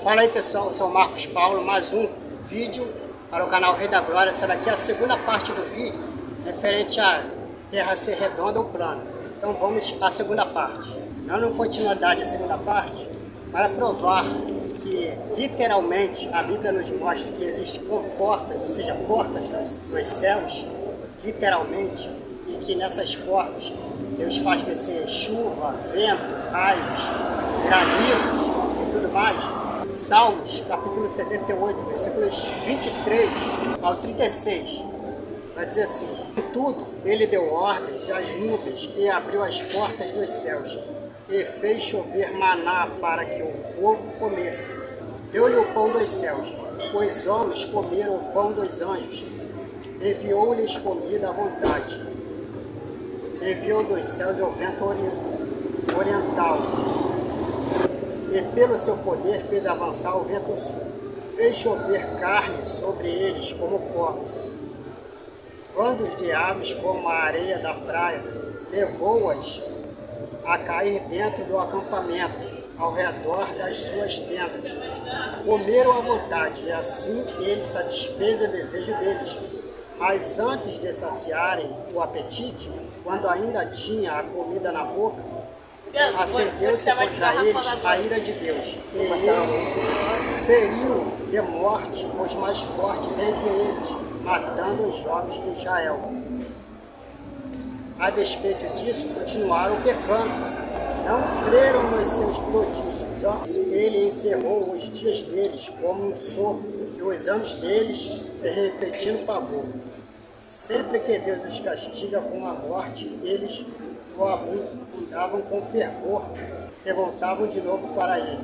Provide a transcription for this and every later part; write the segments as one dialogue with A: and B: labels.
A: Fala aí pessoal, eu sou o Marcos Paulo, mais um vídeo para o canal Rei da Glória. Essa daqui é a segunda parte do vídeo, referente à Terra ser redonda ou plana. Então vamos à segunda parte. Dando continuidade à segunda parte, para provar que literalmente a Bíblia nos mostra que existem portas, ou seja, portas dos céus, literalmente, e que nessas portas Deus faz descer chuva, vento, raios, granizos e tudo mais. Salmos, capítulo 78, versículos 23 ao 36, vai dizer assim: "Contudo, ele deu ordens às nuvens e abriu as portas dos céus, e fez chover maná para que o povo comesse. Deu-lhe o pão dos céus, os homens comeram o pão dos anjos, enviou-lhes comida à vontade. Enviou dos céus o vento oriental, e pelo seu poder fez avançar o vento sul. Fez chover carne sobre eles como pó. Bandos de aves como a areia da praia, levou-as a cair dentro do acampamento, ao redor das suas tendas. Comeram à vontade, e assim ele satisfez o desejo deles. Mas antes de saciarem o apetite, quando ainda tinha a comida na boca, acendeu-se contra eles a ira de Deus, e ele feriu de morte os mais fortes dentre eles, matando os jovens de Israel. A despeito disso, continuaram pecando, não creram nos seus prodígios. Ele encerrou os dias deles como um sopro, e os anos deles repetindo pavor. Sempre que Deus os castiga com a morte, eles o abundavam com fervor, se voltavam de novo para ele.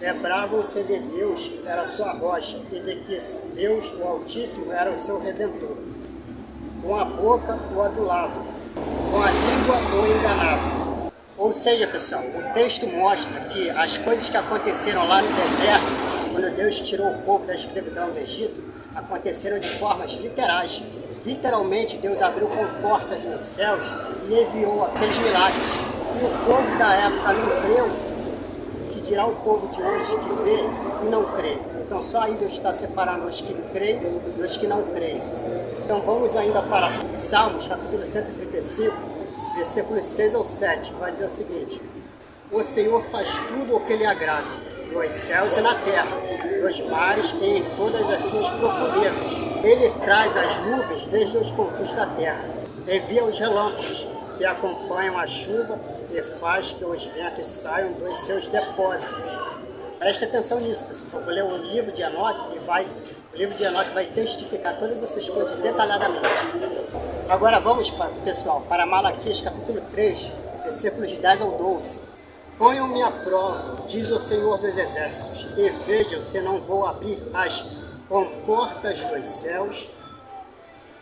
A: Lembravam-se de Deus, era sua rocha, e de que Deus, o Altíssimo, era o seu Redentor. Com a boca o adulavam, com a língua o enganavam. Ou seja, pessoal, o texto mostra que as coisas que aconteceram lá no deserto, quando Deus tirou o povo da escravidão do Egito, aconteceram de formas literais. Literalmente, Deus abriu portas nos céus e enviou aqueles milagres. E o povo da época não creu, que dirá o povo de hoje que vê e não crê. Então só aí Deus está separando os que creem dos que não creem. Então vamos ainda para Salmos, capítulo 135, versículos 6 ao 7, que vai dizer o seguinte: "O Senhor faz tudo o que lhe agrada, nos céus e na terra, nos mares e em todas as suas profundezas. Ele traz as nuvens desde os confins da terra, envia os relâmpagos que acompanham a chuva e faz que os ventos saiam dos seus depósitos." Preste atenção nisso, pessoal. Eu vou ler o livro de Enoque o livro de Enoque vai testificar todas essas coisas detalhadamente. Agora vamos, pessoal, para Malaquias capítulo 3, versículos de 10 ao 12. "Ponham-me à prova, diz o Senhor dos Exércitos, e vejam se não vou abrir as comportas dos céus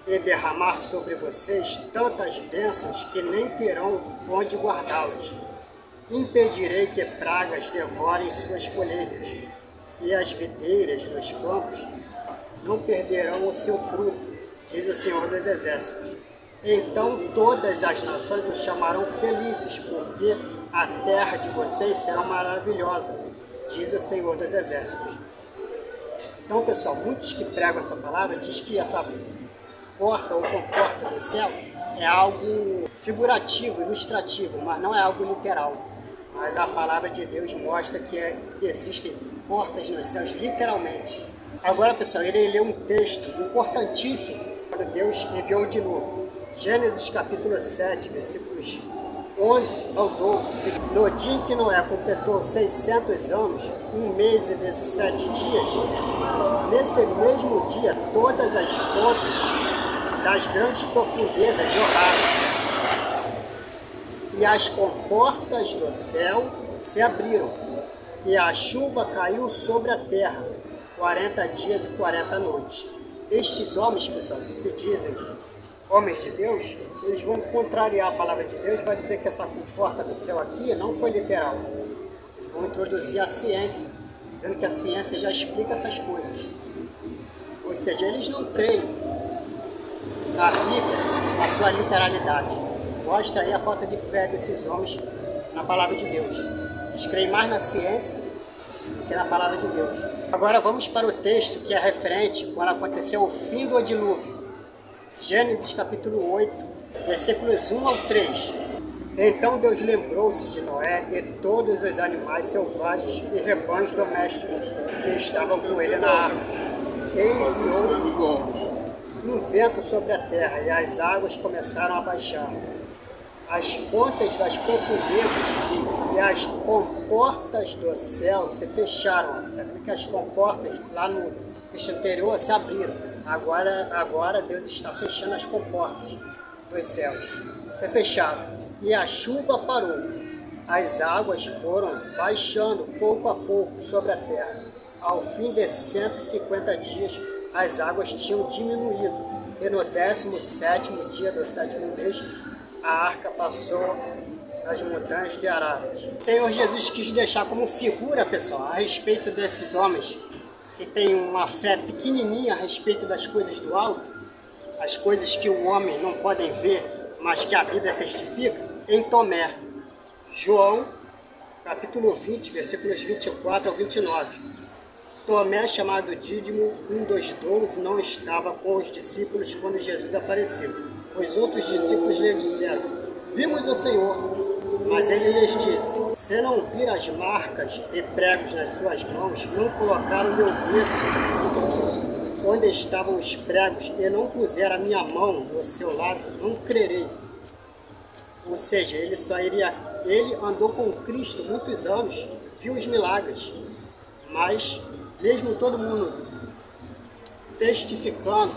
A: e derramar sobre vocês tantas bênçãos que nem terão onde guardá-las. Impedirei que pragas devorem suas colheitas, e as videiras nos campos não perderão o seu fruto, diz o Senhor dos Exércitos. Então todas as nações os chamarão felizes, porque a terra de vocês será maravilhosa, diz o Senhor dos Exércitos." Então, pessoal, muitos que pregam essa palavra diz que essa porta ou comporta do céu é algo figurativo, ilustrativo, mas não é algo literal. Mas a palavra de Deus mostra que existem portas nos céus, literalmente. Agora, pessoal, ele leu um texto importantíssimo quando Deus enviou de novo. Gênesis capítulo 7, versículos 11 ao 12. "No dia em que Noé completou 600 anos, 1 mês e 17 dias, nesse mesmo dia todas as fontes das grandes profundezas jorraram, e as comportas do céu se abriram, e a chuva caiu sobre a terra 40 dias e 40 noites." Estes homens, pessoal, que se dizem homens de Deus, eles vão contrariar a palavra de Deus, vai dizer que essa comporta do céu aqui não foi literal. Eles vão introduzir a ciência, dizendo que a ciência já explica essas coisas. Ou seja, eles não creem na Bíblia, na sua literalidade. Mostra aí a falta de fé desses homens na palavra de Deus. Eles creem mais na ciência aqui na palavra de Deus. Agora vamos para o texto que é referente quando aconteceu o fim do dilúvio. Gênesis capítulo 8, versículos 1 ao 3. Então Deus lembrou-se de Noé e todos os animais selvagens e rebanhos domésticos que estavam com ele na arca. E enviou um vento sobre a terra e as águas começaram a baixar. As fontes das profundezas e as comportas do céu se fecharam. Está vendo que as comportas lá no texto anterior se abriram. Agora Deus está fechando as comportas dos céus. Se fecharam. E a chuva parou. As águas foram baixando pouco a pouco sobre a terra. Ao fim de 150 dias, as águas tinham diminuído. E no 17º dia do 7º mês, a arca passou nas montanhas de Ararat. O Senhor Jesus quis deixar como figura, pessoal, a respeito desses homens que têm uma fé pequenininha a respeito das coisas do alto, as coisas que o homem não pode ver, mas que a Bíblia testifica, em Tomé. João, capítulo 20, versículos 24 ao 29. Tomé, chamado Dídimo, um dos 12, não estava com os discípulos quando Jesus apareceu. Os outros discípulos lhe disseram: vimos o Senhor. Mas ele lhes disse: se não vir as marcas de pregos nas suas mãos, não colocar o meu dedo onde estavam os pregos e não puser a minha mão do seu lado, não crerei. Ou seja, ele andou com Cristo muitos anos, viu os milagres, mas mesmo todo mundo testificando,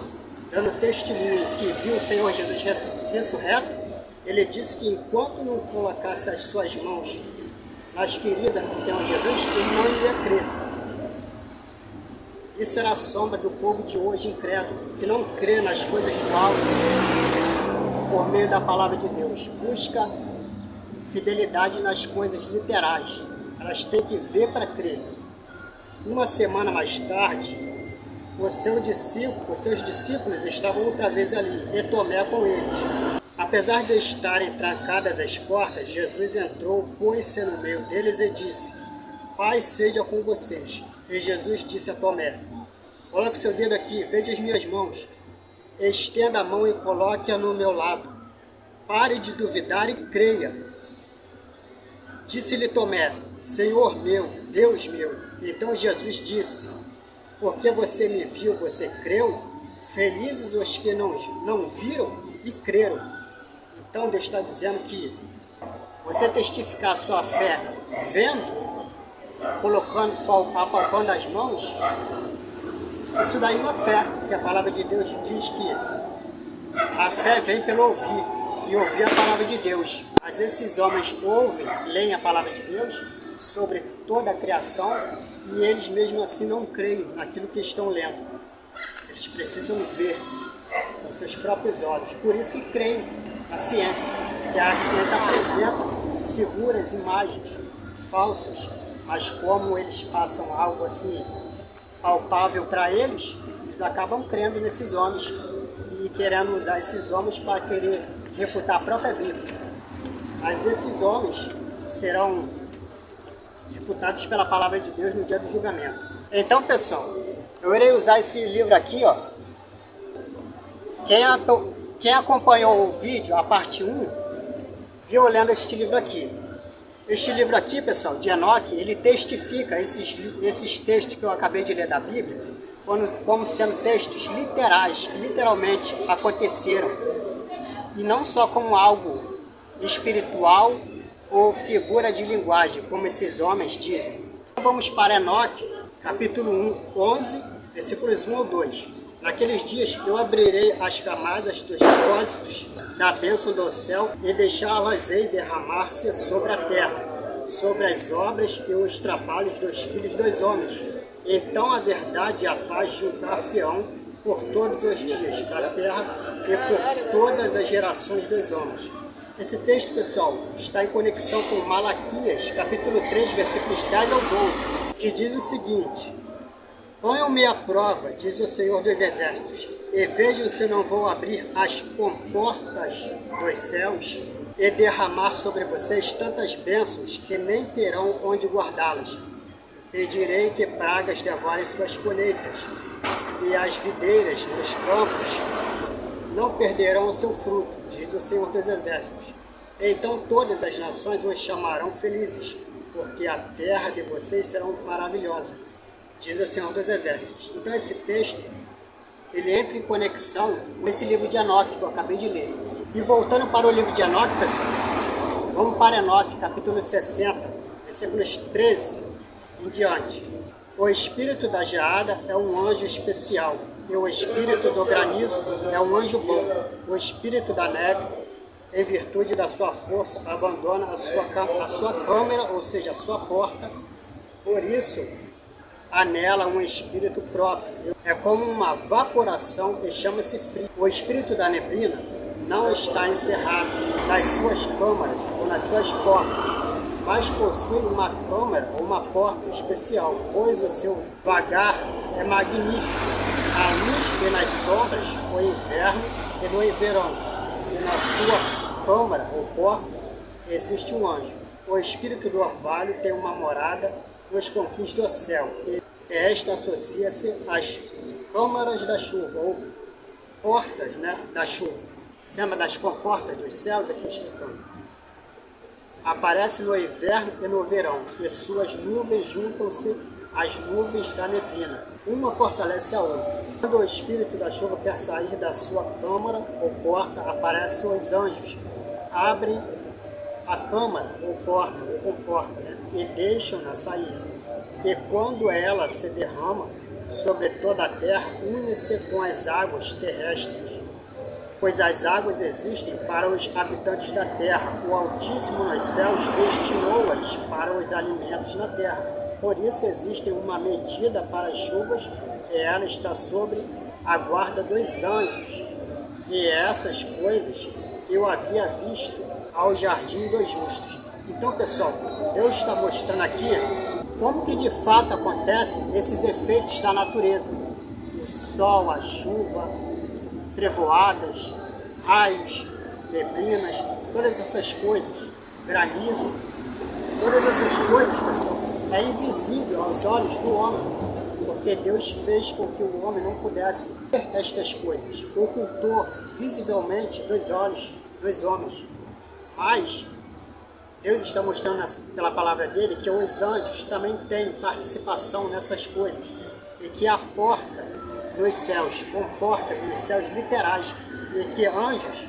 A: dando testemunho que viu o Senhor Jesus ressurreto, ele disse que enquanto não colocasse as suas mãos nas feridas do Senhor Jesus, ele não iria crer. Isso era a sombra do povo de hoje incrédulo, que não crê nas coisas do alto por meio da palavra de Deus. Busca fidelidade nas coisas literais. Elas têm que ver para crer. Uma semana mais tarde, os seus discípulos estavam outra vez ali, e Tomé com eles. Apesar de estarem trancadas as portas, Jesus entrou, pôs-se no meio deles e disse: paz seja com vocês. E Jesus disse a Tomé: coloque seu dedo aqui, veja as minhas mãos. Estenda a mão e coloque-a no meu lado. Pare de duvidar e creia. Disse-lhe Tomé: Senhor meu, Deus meu. Então Jesus disse: porque você me viu, você creu? Felizes os que não viram e creram. Então Deus está dizendo que você testificar a sua fé vendo, apalpando as mãos, isso daí é uma fé, porque a palavra de Deus diz que a fé vem pelo ouvir, e ouvir a palavra de Deus. Mas esses homens ouvem, leem a palavra de Deus sobre toda a criação, e eles mesmo assim não creem naquilo que estão lendo. Eles precisam ver com seus próprios olhos. Por isso que creem na ciência, que a ciência apresenta figuras, imagens falsas, mas como eles passam algo assim palpável para eles, eles acabam crendo nesses homens e querendo usar esses homens para querer refutar a própria Bíblia. Mas esses homens serão refutados pela palavra de Deus no dia do julgamento. Então, pessoal, eu irei usar esse livro aqui, ó. Quem acompanhou o vídeo, a parte 1, viu lendo este livro aqui. Este livro aqui, pessoal, de Enoque, ele testifica esses textos que eu acabei de ler da Bíblia como sendo textos literais, que literalmente aconteceram. E não só como algo espiritual ou figura de linguagem, como esses homens dizem. Então, vamos para Enoque, capítulo 11, versículos 1 ao 2. Naqueles dias eu abrirei as camadas dos depósitos da bênção do céu e deixá-las-ei derramar-se sobre a terra, sobre as obras e os trabalhos dos filhos dos homens. Então a verdade e a paz juntar-se-ão por todos os dias da terra e por todas as gerações dos homens. Esse texto, pessoal, está em conexão com Malaquias, capítulo 3, versículos 10 ao 12, que diz o seguinte: ponham-me à prova, diz o Senhor dos Exércitos, e vejam se não vou abrir as comportas dos céus e derramar sobre vocês tantas bênçãos que nem terão onde guardá-las. O Pedirei que pragas devorem suas colheitas, e as videiras nos campos não perderão o seu fruto, diz o Senhor dos Exércitos. Então todas as nações os chamarão felizes, porque a terra de vocês será maravilhosa, diz o Senhor dos Exércitos. Então esse texto, ele entra em conexão com esse livro de Enoque que eu acabei de ler. E voltando para o livro de Enoque, pessoal, vamos para Enoque, capítulo 60, versículos 13 em diante. O espírito da geada é um anjo especial, e o espírito do granizo é um anjo bom. O espírito da neve, em virtude da sua força, abandona a sua câmara, ou seja, a sua porta. Por isso, há nela um espírito próprio. É como uma vaporação que chama-se frio. O espírito da neblina não está encerrado nas suas câmaras ou nas suas portas, mas possui uma câmara ou uma porta especial, pois o seu vagar é magnífico. A luz e nas sombras, o inverno e no verão, e na sua câmara ou porta existe um anjo. O espírito do orvalho tem uma morada nos confins do céu, e esta associa-se às câmaras da chuva, ou portas, da chuva. Você lembra das comportas dos céus aqui explicando? Aparece no inverno e no verão, e suas nuvens juntam-se às nuvens da neblina. Uma fortalece a outra. Quando o espírito da chuva quer sair da sua câmara ou porta, aparecem os anjos, abrem a câmara ou porta, ou comporta, e deixam-na sair. E quando ela se derrama sobre toda a terra, une-se com as águas terrestres. Pois as águas existem para os habitantes da terra. O Altíssimo nos céus destinou-as para os alimentos na terra. Por isso existe uma medida para as chuvas, e ela está sobre a guarda dos anjos. E essas coisas eu havia visto ao jardim dos justos. Então, pessoal, Deus está mostrando aqui como que de fato acontecem esses efeitos da natureza. O sol, a chuva, trevoadas, raios, neblinas, todas essas coisas, granizo, todas essas coisas, pessoal, é invisível aos olhos do homem, porque Deus fez com que o homem não pudesse ver estas coisas, ocultou visivelmente dos olhos dos homens. Mas Deus está mostrando pela palavra dele que os anjos também têm participação nessas coisas, e que a porta nos céus, comporta nos céus literais, e que anjos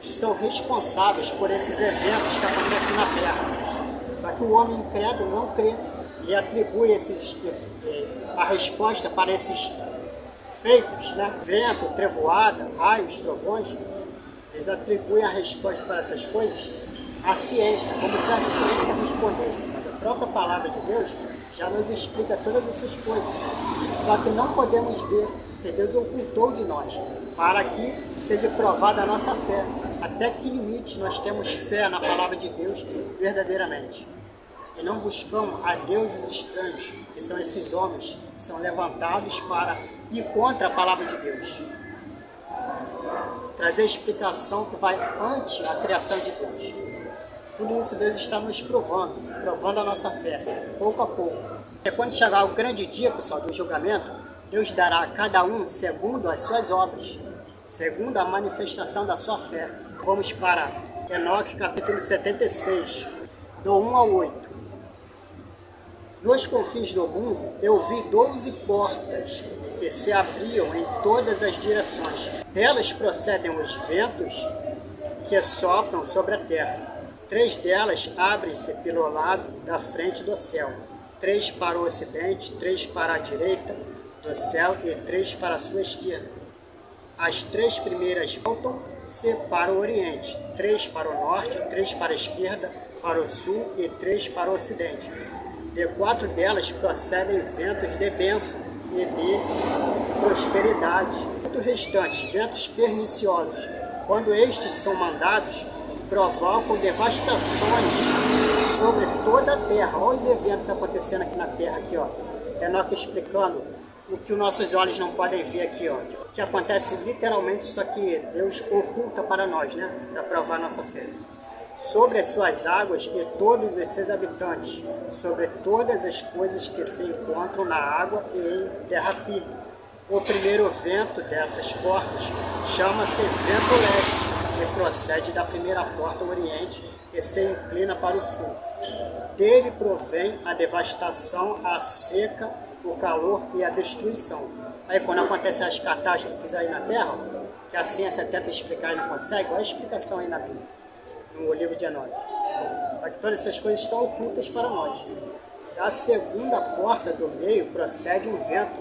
A: são responsáveis por esses eventos que acontecem na terra. Só que o homem incrédulo não crê, ele atribui a resposta para esses feitos, vento, trevoada, raios, trovões, eles atribuem a resposta para essas coisas à ciência, como se a ciência respondesse. Mas a própria palavra de Deus já nos explica todas essas coisas. Só que não podemos ver, porque Deus ocultou de nós, para que seja provada a nossa fé. Até que limite nós temos fé na palavra de Deus verdadeiramente. E não buscamos a deuses estranhos, que são esses homens que são levantados para ir contra a palavra de Deus. Trazer explicação que vai ante a criação de Deus. Tudo isso Deus está nos provando a nossa fé, pouco a pouco. E quando chegar o grande dia, pessoal, do julgamento, Deus dará a cada um segundo as suas obras, segundo a manifestação da sua fé. Vamos para Enoque, capítulo 76, do 1 ao 8. Nos confins do mundo eu vi 12 portas que se abriam em todas as direções. Delas procedem os ventos que sopram sobre a terra. 3 delas abrem-se pelo lado da frente do céu, 3 para o ocidente, 3 para a direita do céu e 3 para a sua esquerda. As 3 primeiras voltam-se para o oriente, 3 para o norte, 3 para a esquerda, para o sul e 3 para o ocidente. De 4 delas procedem ventos de bênção e de prosperidade. O restante, ventos perniciosos, quando estes são mandados, provocam devastações sobre toda a terra. Olha os eventos acontecendo aqui na terra, aqui, ó. Enoque explicando o que os nossos olhos não podem ver aqui, ó. Que acontece literalmente, só que Deus oculta para nós, para provar nossa fé. sobre as suas águas e todos os seus habitantes, sobre todas as coisas que se encontram na água e em terra firme. O primeiro vento dessas portas chama-se vento leste, e procede da primeira porta oriente e se inclina para o sul. Dele provém a devastação, a seca, o calor e a destruição. Aí quando acontecem as catástrofes aí na Terra, que a ciência tenta explicar e não consegue, olha a explicação aí na Bíblia, no livro de Enoque. Só que todas essas coisas estão ocultas para nós. Da segunda porta do meio procede um vento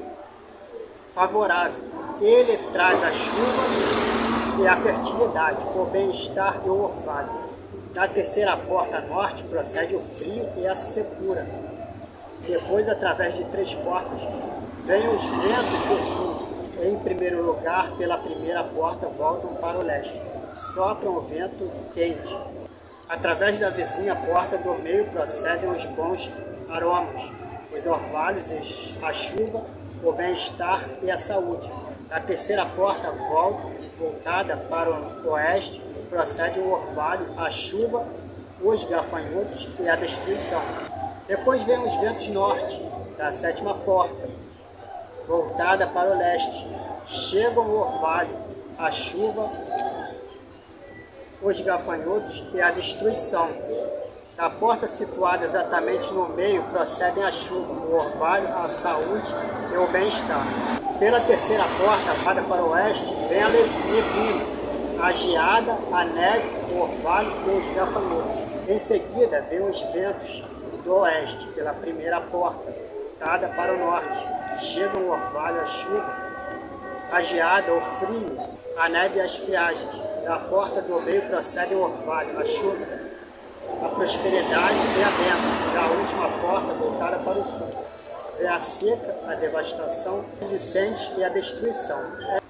A: favorável. Ele traz a chuva e a fertilidade, o bem-estar e o orvalho. Da terceira porta norte procede o frio e a secura. Depois, através de 3 portas, vêm os ventos do sul. Em primeiro lugar, pela primeira porta, voltam para o leste. Sopra um vento quente. Através da vizinha porta do meio procedem os bons aromas, os orvalhos, a chuva, o bem-estar e a saúde. Da terceira porta, voltada para o oeste, procede o orvalho, a chuva, os gafanhotos e a destruição. Depois vem os ventos norte, da sétima porta, voltada para o leste. Chegam o orvalho, a chuva, os gafanhotos e a destruição. Da porta situada exatamente no meio procedem a chuva, o orvalho, a saúde e o bem-estar. Pela terceira porta, voltada para o oeste, vem a neblina, a geada, a neve, o orvalho e os gafanhotos. Em seguida, vem os ventos do oeste, pela primeira porta, voltada para o norte. Chegam o orvalho, a chuva, a geada, o frio, a neve e as friagens. Da porta do meio procedem o orvalho, a chuva, a prosperidade e a bênção. Da última porta, voltada para o sul, vem a seca, a devastação, os incêndios e a destruição.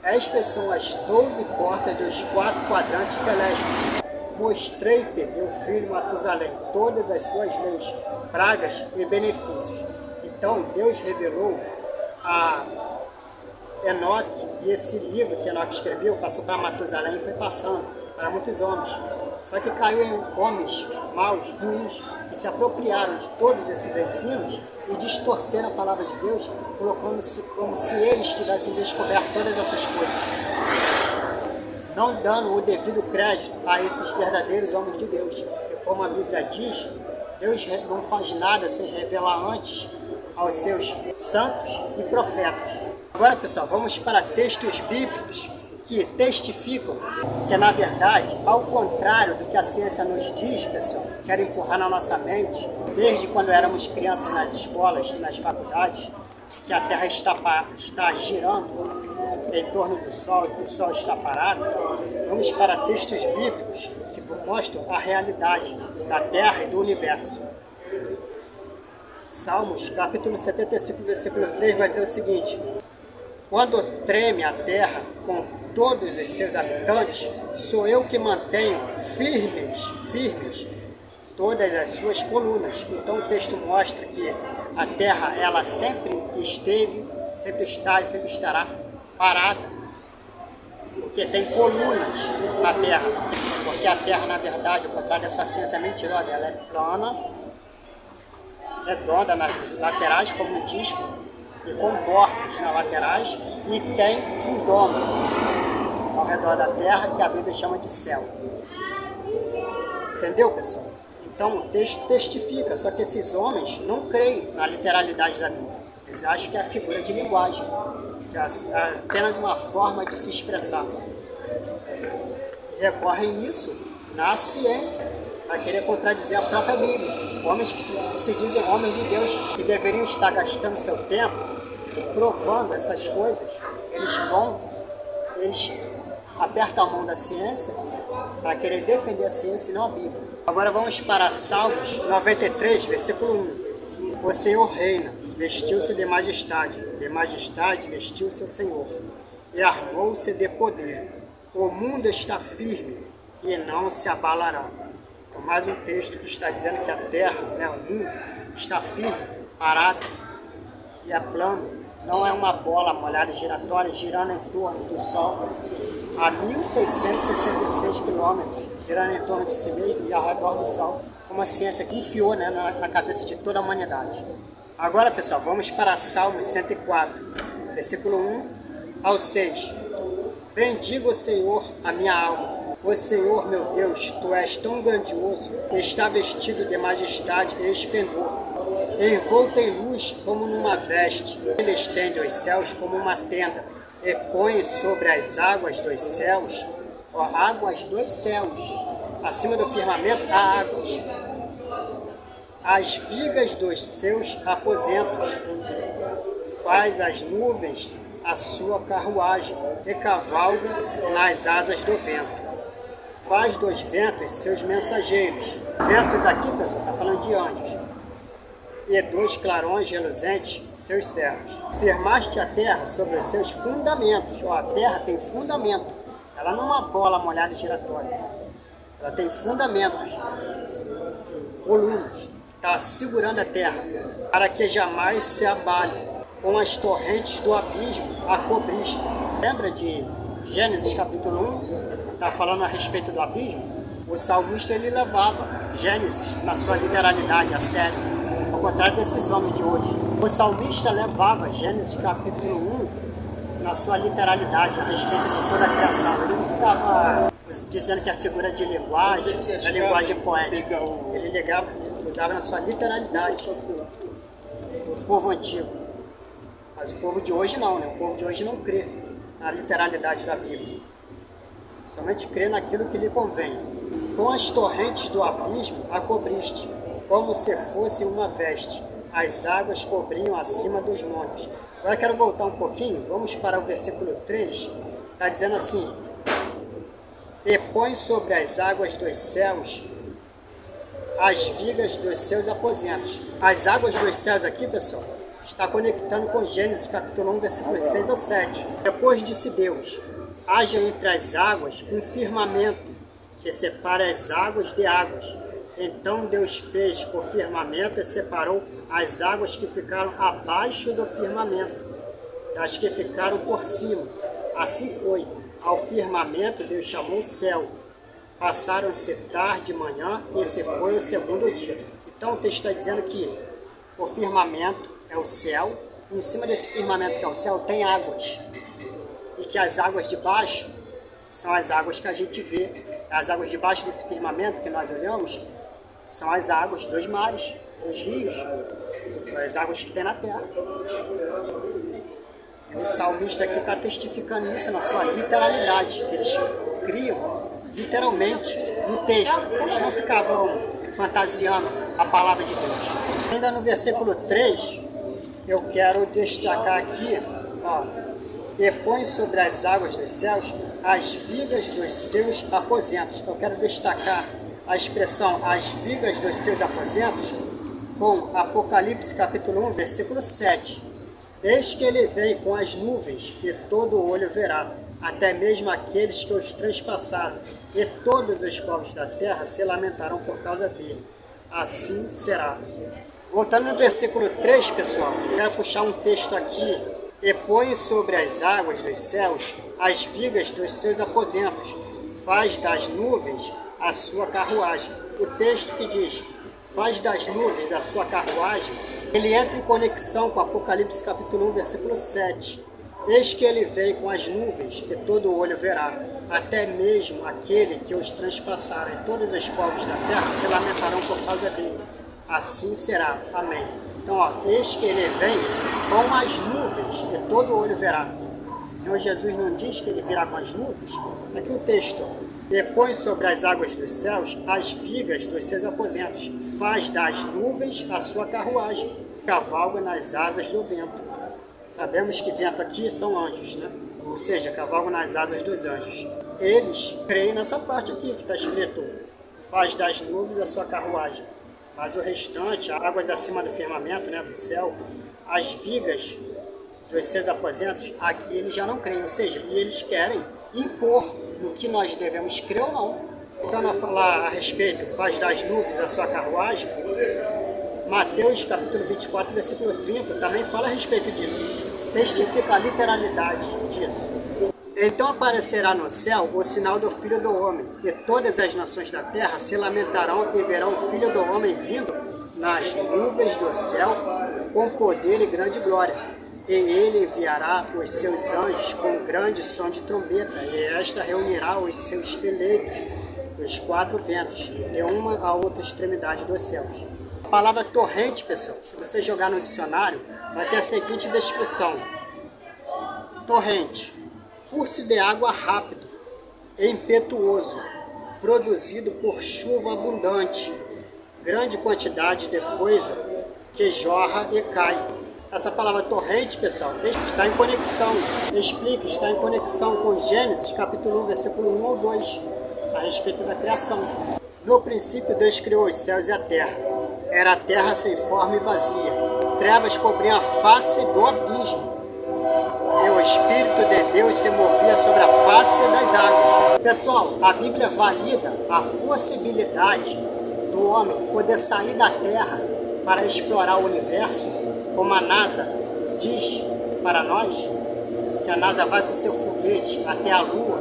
A: Estas são as 12 portas dos 4 quadrantes celestes. Mostrei-te, meu filho Matusalém, todas as suas leis, pragas e benefícios. Então Deus revelou a Enoque, e esse livro que Enoque escreveu passou para Matusalém e foi passando para muitos homens. Só que caiu em homens maus, ruins, que se apropriaram de todos esses ensinos e distorceram a palavra de Deus, colocando-se como se eles tivessem descoberto todas essas coisas, não dando o devido crédito a esses verdadeiros homens de Deus. E como a Bíblia diz, Deus não faz nada sem revelar antes aos seus santos e profetas. Agora, pessoal, vamos para textos bíblicos que testificam que, na verdade, ao contrário do que a ciência nos diz, pessoal, quer empurrar na nossa mente, desde quando éramos crianças nas escolas e nas faculdades, que a Terra está girando em torno do Sol e que o Sol está parado. Vamos para textos bíblicos que mostram a realidade da Terra e do Universo. Salmos, capítulo 75, versículo 3, vai dizer o seguinte: quando treme a terra com todos os seus habitantes, sou eu que mantenho firmes todas as suas colunas. Então o texto mostra que a terra, ela sempre esteve, sempre está e sempre estará parada, porque tem colunas na terra. Porque a terra, na verdade, ao contrário dessa ciência mentirosa, ela é plana, redonda nas laterais como um disco, e com bordas nas laterais, e tem um domo ao redor da terra que a Bíblia chama de céu. Entendeu, pessoal? Então o texto testifica, só que esses homens não creem na literalidade da Bíblia. Eles acham que é figura de linguagem, que é apenas uma forma de se expressar. E recorrem isso na ciência, para querer contradizer a própria Bíblia. Homens que se dizem homens de Deus, que deveriam estar gastando seu tempo provando essas coisas, eles apertam a mão da ciência para querer defender a ciência e não a Bíblia. Agora vamos para Salmos 93, versículo 1. O Senhor reina, vestiu-se de majestade vestiu-se o Senhor, e armou-se de poder. O mundo está firme e não se abalará. Então, mais um texto que está dizendo que a terra, o mundo, está firme, parado e é plano. Não é uma bola molhada giratória girando em torno do Sol a 1.666 quilômetros, girando em torno de si mesmo e ao redor do Sol, como a ciência enfiou, né, na cabeça de toda a humanidade. Agora, pessoal, vamos para Salmos 104, versículo 1 ao 6. Bendiga o Senhor a minha alma. O Senhor, meu Deus, Tu és tão grandioso que está vestido de majestade e esplendor. Envolto em luz como numa veste, Ele estende os céus como uma tenda e põe sobre as águas dos céus, águas dos céus, acima do firmamento há águas, as vigas dos seus aposentos, faz as nuvens a sua carruagem e cavalga nas asas do vento. Faz dos ventos seus mensageiros. Ventos aqui, pessoal, está falando de anjos. E dos clarões reluzentes seus servos. Firmaste a terra sobre os seus fundamentos. A terra tem fundamento. Ela não é uma bola molhada e giratória. Ela tem fundamentos, colunas. Está segurando a terra para que jamais se abale. Com as torrentes do abismo a cobriste. Lembra de Gênesis capítulo 1? Está falando a respeito do abismo? O salmista ele levava Gênesis na sua literalidade, a sério, ao contrário desses homens de hoje. O salmista levava Gênesis capítulo 1 na sua literalidade, a respeito de toda a criação. Ele não ficava dizendo que a figura de linguagem é linguagem poética. Ele usava na sua literalidade o povo antigo. Mas o povo de hoje não, né? O povo de hoje não crê na literalidade da Bíblia. Somente crê naquilo que lhe convém. Com as torrentes do abismo a cobriste, como se fosse uma veste. As águas cobriam acima dos montes. Agora quero voltar um pouquinho, vamos para o versículo 3. Está dizendo assim: e põe sobre as águas dos céus as vigas dos seus aposentos. As águas dos céus aqui, pessoal, está conectando com Gênesis capítulo 1, versículos 6 ao 7. Depois disse Deus: haja entre as águas um firmamento que separe as águas de águas. Então Deus fez o firmamento e separou as águas que ficaram abaixo do firmamento das que ficaram por cima. Assim foi. Ao firmamento Deus chamou o céu. Passaram-se tarde e manhã, e esse foi o segundo dia. Então o texto está dizendo que o firmamento é o céu, e em cima desse firmamento que é o céu tem águas, e que as águas de baixo são as águas que a gente vê. As águas de baixo desse firmamento que nós olhamos são as águas dos mares, dos rios, as águas que tem na terra. E o salmista aqui está testificando isso na sua literalidade. Eles criam literalmente no texto, eles não ficavam fantasiando a palavra de Deus. Ainda no versículo 3, eu quero destacar aqui, e põe sobre as águas dos céus as vigas dos seus aposentos. Eu quero destacar a expressão as vigas dos seus aposentos com Apocalipse capítulo 1, versículo 7. Eis que ele vem com as nuvens, e todo olho verá, até mesmo aqueles que os transpassaram, e todos os povos da terra se lamentarão por causa dele. Assim será. Voltando no versículo 3, pessoal, quero puxar um texto aqui. E põe sobre as águas dos céus as vigas dos seus aposentos, faz das nuvens a sua carruagem. O texto que diz, faz das nuvens a sua carruagem, ele entra em conexão com Apocalipse capítulo 1, versículo 7. Eis que ele veio com as nuvens, e todo olho verá, até mesmo aquele que os transpassaram, e todos os povos da terra se lamentarão por causa dele. Assim será. Amém. Então, eis que ele vem com as nuvens, e todo olho verá. O Senhor Jesus não diz que ele virá com as nuvens? Aqui o texto. E põe sobre as águas dos céus as vigas dos seus aposentos, faz das nuvens a sua carruagem, cavalga nas asas do vento. Sabemos que vento aqui são anjos, né? Ou seja, cavalgam nas asas dos anjos. Eles creem nessa parte aqui que está escrito, faz das nuvens a sua carruagem. Mas o restante, águas acima do firmamento, né, do céu, as vigas dos seus aposentos, aqui eles já não creem. Ou seja, eles querem impor no que nós devemos crer ou não. Então, a falar a respeito, faz das nuvens a sua carruagem, Mateus capítulo 24, versículo 30, também fala a respeito disso. Testifica a literalidade disso. Então aparecerá no céu o sinal do Filho do Homem, e todas as nações da terra se lamentarão e verão o Filho do Homem vindo nas nuvens do céu com poder e grande glória. E ele enviará os seus anjos com grande som de trombeta, e esta reunirá os seus eleitos dos quatro ventos, de uma a outra extremidade dos céus. A palavra torrente, pessoal, se você jogar no dicionário, vai ter a seguinte descrição. Torrente: curso de água rápido e impetuoso, produzido por chuva abundante, grande quantidade de coisa que jorra e cai. Essa palavra torrente, pessoal, está em conexão, está em conexão com Gênesis capítulo 1, versículo 1 ao 2, a respeito da criação. No princípio Deus criou os céus e a terra. Era a terra sem forma e vazia. Trevas cobriam a face do abismo. E o Espírito de Deus se movia sobre a face das águas. Pessoal, a Bíblia valida a possibilidade do homem poder sair da Terra para explorar o universo, como a NASA diz para nós, que a NASA vai com o seu foguete até a Lua,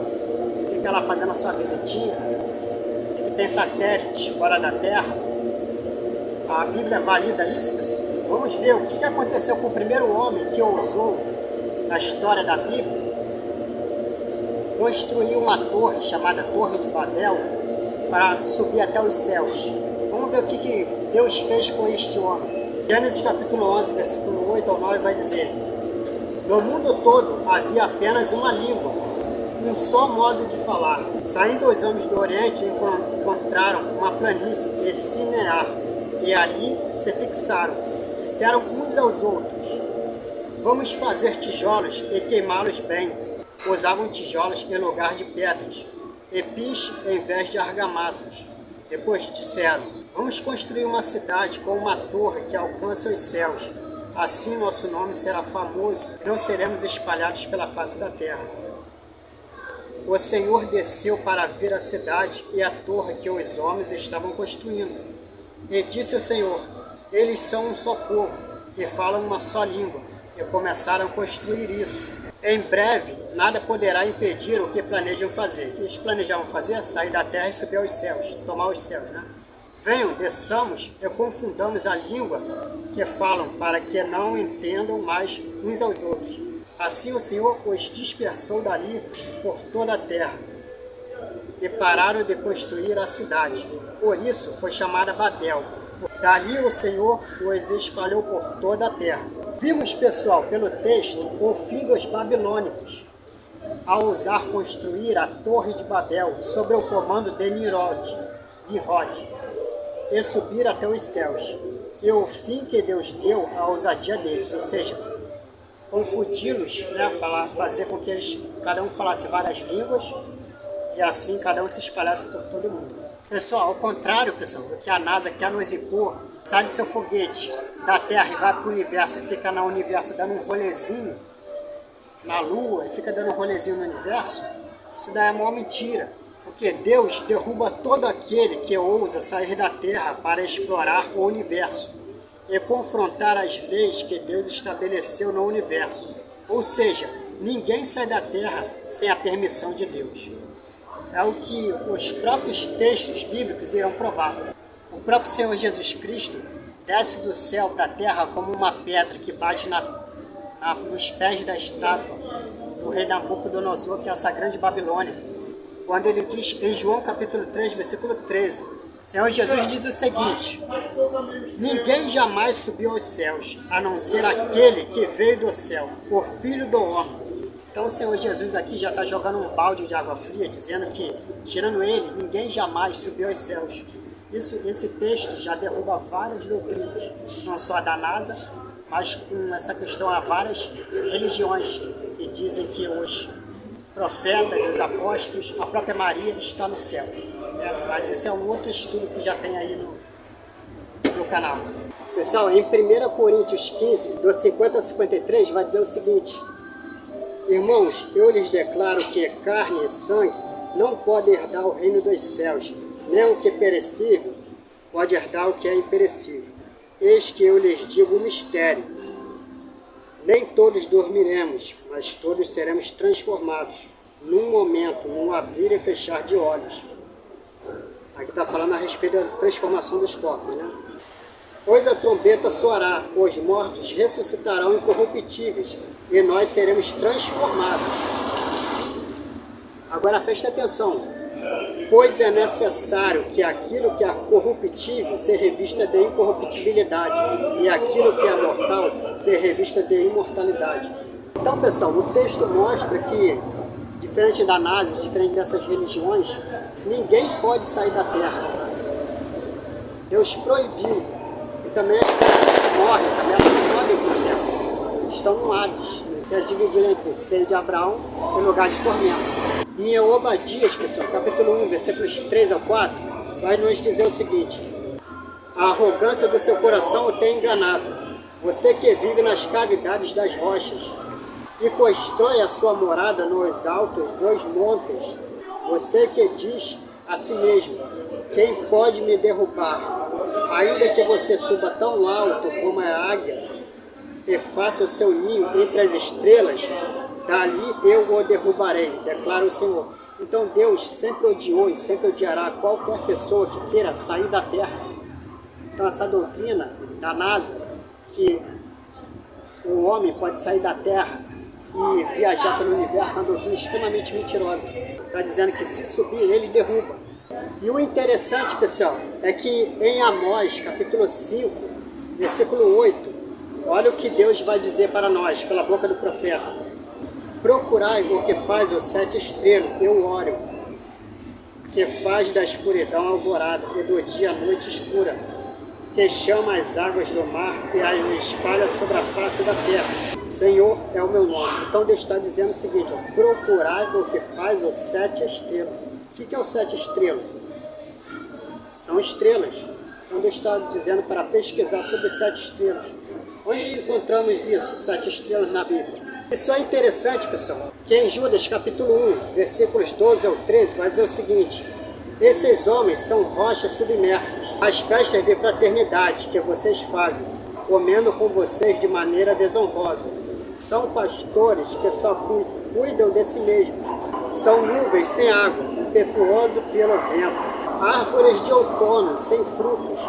A: e fica lá fazendo a sua visitinha, e que tem satélites fora da Terra. A Bíblia valida isso, pessoal. Vamos ver o que aconteceu com o primeiro homem que ousou, na história da Bíblia, construir uma torre chamada Torre de Babel para subir até os céus. Vamos ver o que Deus fez com este homem. Gênesis capítulo 11, versículo 8 ao 9 vai dizer: no mundo todo havia apenas uma língua, um só modo de falar. Saindo os homens do Oriente, encontraram uma planície e Sinear, e ali se fixaram. Disseram uns aos outros: vamos fazer tijolos e queimá-los bem. Usavam tijolos em lugar de pedras, e piche em vez de argamassas. Depois disseram: vamos construir uma cidade com uma torre que alcance os céus. Assim nosso nome será famoso e não seremos espalhados pela face da terra. O Senhor desceu para ver a cidade e a torre que os homens estavam construindo. E disse o Senhor: eles são um só povo e falam uma só língua. E começaram a construir isso. Em breve, nada poderá impedir o que planejam fazer. O que eles planejavam fazer é sair da terra e subir aos céus, tomar os céus, né? Venham, desçamos e confundamos a língua que falam, para que não entendam mais uns aos outros. Assim o Senhor os dispersou dali por toda a terra, e pararam de construir a cidade. Por isso foi chamada Babel. Dali o Senhor os espalhou por toda a terra. Vimos, pessoal, pelo texto, o fim dos babilônicos, ao ousar construir a Torre de Babel sob o comando de Nimrod, e subir até os céus, e o fim que Deus deu à ousadia deles, ou seja, confundi-los, né, fazer com que eles, cada um falasse várias línguas, e assim cada um se espalhasse por todo mundo. Pessoal, ao contrário, pessoal, do que a NASA quer nos impor, sai do seu foguete da Terra e vai para o universo e fica no universo dando um rolezinho na Lua e fica dando um rolezinho no universo, isso daí é uma mentira. Porque Deus derruba todo aquele que ousa sair da Terra para explorar o universo e confrontar as leis que Deus estabeleceu no universo. Ou seja, ninguém sai da Terra sem a permissão de Deus. É o que os próprios textos bíblicos irão provar. O próprio Senhor Jesus Cristo desce do céu para a terra como uma pedra que bate nos pés da estátua do rei Nabucodonosor, que é essa grande Babilônia. Quando ele diz em João capítulo 3, versículo 13, Senhor Jesus diz o seguinte: ninguém jamais subiu aos céus, a não ser aquele que veio do céu, o Filho do Homem. Então o Senhor Jesus aqui já está jogando um balde de água fria, dizendo que, tirando ele, ninguém jamais subiu aos céus. Esse texto já derruba várias doutrinas, não só a da NASA, mas com essa questão a várias religiões que dizem que os profetas, os apóstolos, a própria Maria está no céu. Mas esse é um outro estudo que já tem aí no canal. Pessoal, em 1 Coríntios 15, do 50 ao 53, vai dizer o seguinte: irmãos, eu lhes declaro que carne e sangue não podem herdar o reino dos céus, nem o que é perecível pode herdar o que é imperecível. Eis que eu lhes digo um mistério: nem todos dormiremos, mas todos seremos transformados, num momento, num abrir e fechar de olhos. Aqui está falando a respeito da transformação dos corpos, né? Pois a trombeta soará, os mortos ressuscitarão incorruptíveis, e nós seremos transformados. Agora preste atenção. Pois é necessário que aquilo que é corruptível se revista de incorruptibilidade, e aquilo que é mortal se revista de imortalidade. Então, pessoal, o texto mostra que, diferente da NASA, diferente dessas religiões, ninguém pode sair da Terra. Deus proibiu. E também as pessoas que morrem, também elas não podem ir para o céu. Eles estão no Hades. Eles querem dividir entre seio de Abraão e lugar de tormento. E em Obadias, pessoal, capítulo 1, versículos 3 ao 4, vai nos dizer o seguinte: a arrogância do seu coração o tem enganado, você que vive nas cavidades das rochas, e constrói a sua morada nos altos dos montes, você que diz a si mesmo, quem pode me derrubar? Ainda que você suba tão alto como a águia, e faça o seu ninho entre as estrelas, dali eu o derrubarei, declara o Senhor. Então Deus sempre odiou e sempre odiará qualquer pessoa que queira sair da terra. Então essa doutrina da NASA, que o homem pode sair da terra e viajar pelo universo, é uma doutrina extremamente mentirosa. Está dizendo que se subir, ele derruba. E o interessante, pessoal, é que em Amós, capítulo 5, versículo 8, olha o que Deus vai dizer para nós, pela boca do profeta. Procurai o que faz os 7 estrelas, eu oro, que faz da escuridão alvorada e do dia a noite escura, que chama as águas do mar e as espalha sobre a face da terra. Senhor é o meu nome. Então Deus está dizendo o seguinte, ó, procurai o que faz os 7 estrelas. O que é o 7 estrelas? São estrelas. Então Deus está dizendo para pesquisar sobre 7 estrelas. Onde encontramos isso, 7 estrelas na Bíblia? Isso é interessante, pessoal, que em Judas capítulo 1, versículos 12 ao 13, vai dizer o seguinte: esses homens são rochas submersas, as festas de fraternidade que vocês fazem, comendo com vocês de maneira desonrosa. São pastores que só cuidam de si mesmos. São nuvens sem água, impetuoso pelo vento. Árvores de outono sem frutos,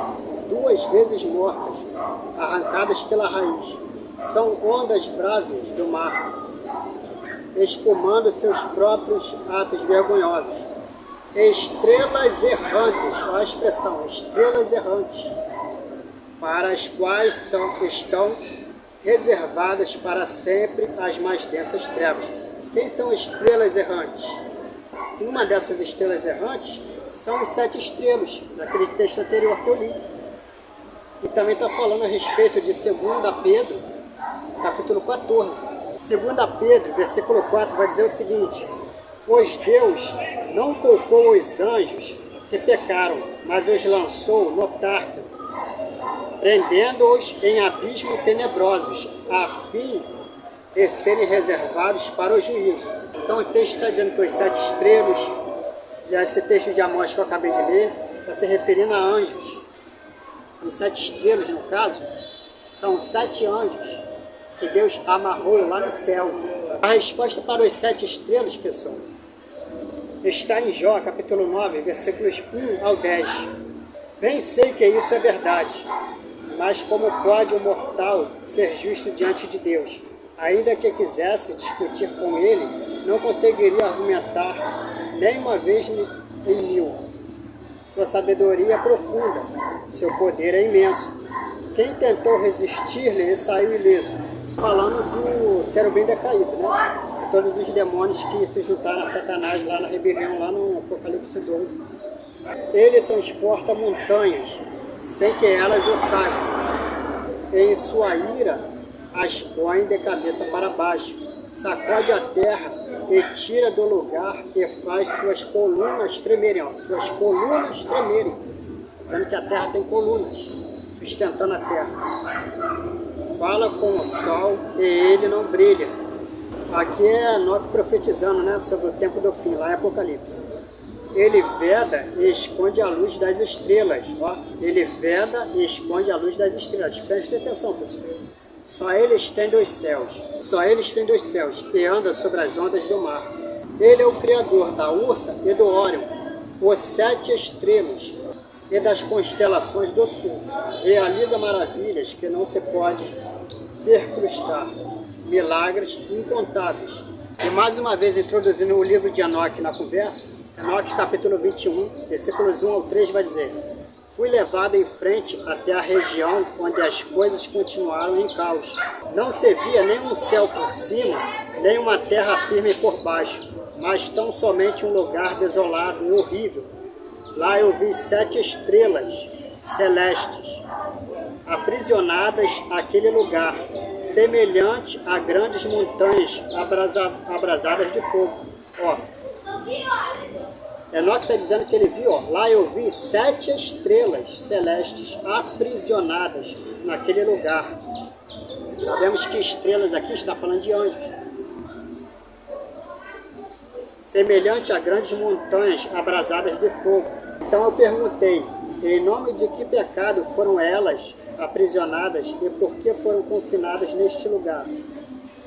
A: 2 vezes mortas, arrancadas pela raiz. São ondas bravas do mar, espumando seus próprios atos vergonhosos. Estrelas errantes, olha a expressão, estrelas errantes, para as quais estão reservadas para sempre as mais densas trevas. Quem são estrelas errantes? Uma dessas estrelas errantes são os 7 estrelas, daquele texto anterior que eu li. E também está falando a respeito de 2 Pedro, capítulo 14. 2 Pedro, versículo 4, vai dizer o seguinte: pois Deus não poupou os anjos que pecaram, mas os lançou no Tártaro, prendendo-os em abismos tenebrosos, a fim de serem reservados para o juízo. Então o texto está dizendo que os 7 estrelas, e esse texto de Amós que eu acabei de ler, está se referindo a anjos. Os 7 estrelas, no caso, são 7 anjos que Deus amarrou lá no céu. A resposta para os 7 estrelas, pessoal, está em Jó, capítulo 9, versículos 1 ao 10. Bem sei que isso é verdade, mas como pode o mortal ser justo diante de Deus? Ainda que quisesse discutir com ele, não conseguiria argumentar nem uma vez em 1000. Sua sabedoria é profunda, seu poder é imenso. Quem tentou resistir-lhe e saiu ileso? Falando do querubim decaído, né? De todos os demônios que se juntaram a Satanás lá na rebelião, lá no Apocalipse 12. Ele transporta montanhas, sem que elas o saibam. Em sua ira, as põe de cabeça para baixo. Sacode a terra e tira do lugar e faz suas colunas tremerem. Ó, suas colunas tremerem. Dizendo que a terra tem colunas, sustentando a terra. Fala com o sol e ele não brilha. Aqui é Enoque profetizando, né, sobre o tempo do fim, lá em Apocalipse. Ele veda e esconde a luz das estrelas. Ó, ele veda e esconde a luz das estrelas. Preste atenção, pessoal. Só ele estende os céus. Só ele estende os céus e anda sobre as ondas do mar. Ele é o criador da Ursa e do Órion, os 7 estrelas e das constelações do sul. Realiza maravilhas que não se pode percrustar, milagres incontáveis. E mais uma vez introduzindo o livro de Enoque na conversa, Enoque capítulo 21, versículos 1 ao 3 vai dizer: fui levado em frente até a região onde as coisas continuaram em caos. Não se via nem um céu por cima, nem uma terra firme por baixo, mas tão somente um lugar desolado e horrível. Lá eu vi 7 estrelas celestes, aprisionadas àquele lugar, semelhante a grandes montanhas abrasadas de fogo. Ó, Enoque está dizendo que ele viu, ó, lá eu vi 7 estrelas celestes aprisionadas naquele lugar. Sabemos que estrelas aqui está falando de anjos. Semelhante a grandes montanhas abrasadas de fogo. Então eu perguntei, em nome de que pecado foram elas aprisionadas e por que foram confinadas neste lugar?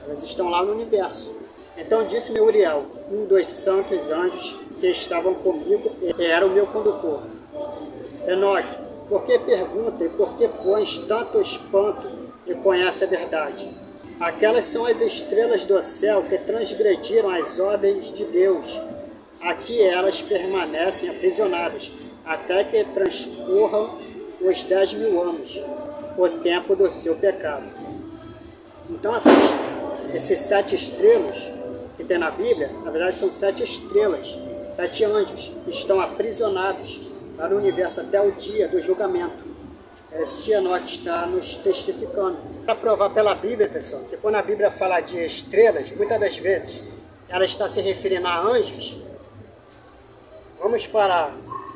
A: Elas estão lá no universo. Então disse-me Uriel, um dos santos anjos que estavam comigo e era o meu condutor: Enoque, por que pergunta e por que pões tanto espanto e conhece a verdade? Aquelas são as estrelas do céu que transgrediram as ordens de Deus. Aqui elas permanecem aprisionadas, até que transcorram os 10.000 anos, o tempo do seu pecado. Então esses 7 estrelas que tem na Bíblia, na verdade são 7 estrelas, 7 anjos que estão aprisionados lá no universo até o dia do julgamento. É isso que Enoque está nos testificando. Para provar pela Bíblia, pessoal, que quando a Bíblia fala de estrelas, muitas das vezes ela está se referindo a anjos. Vamos para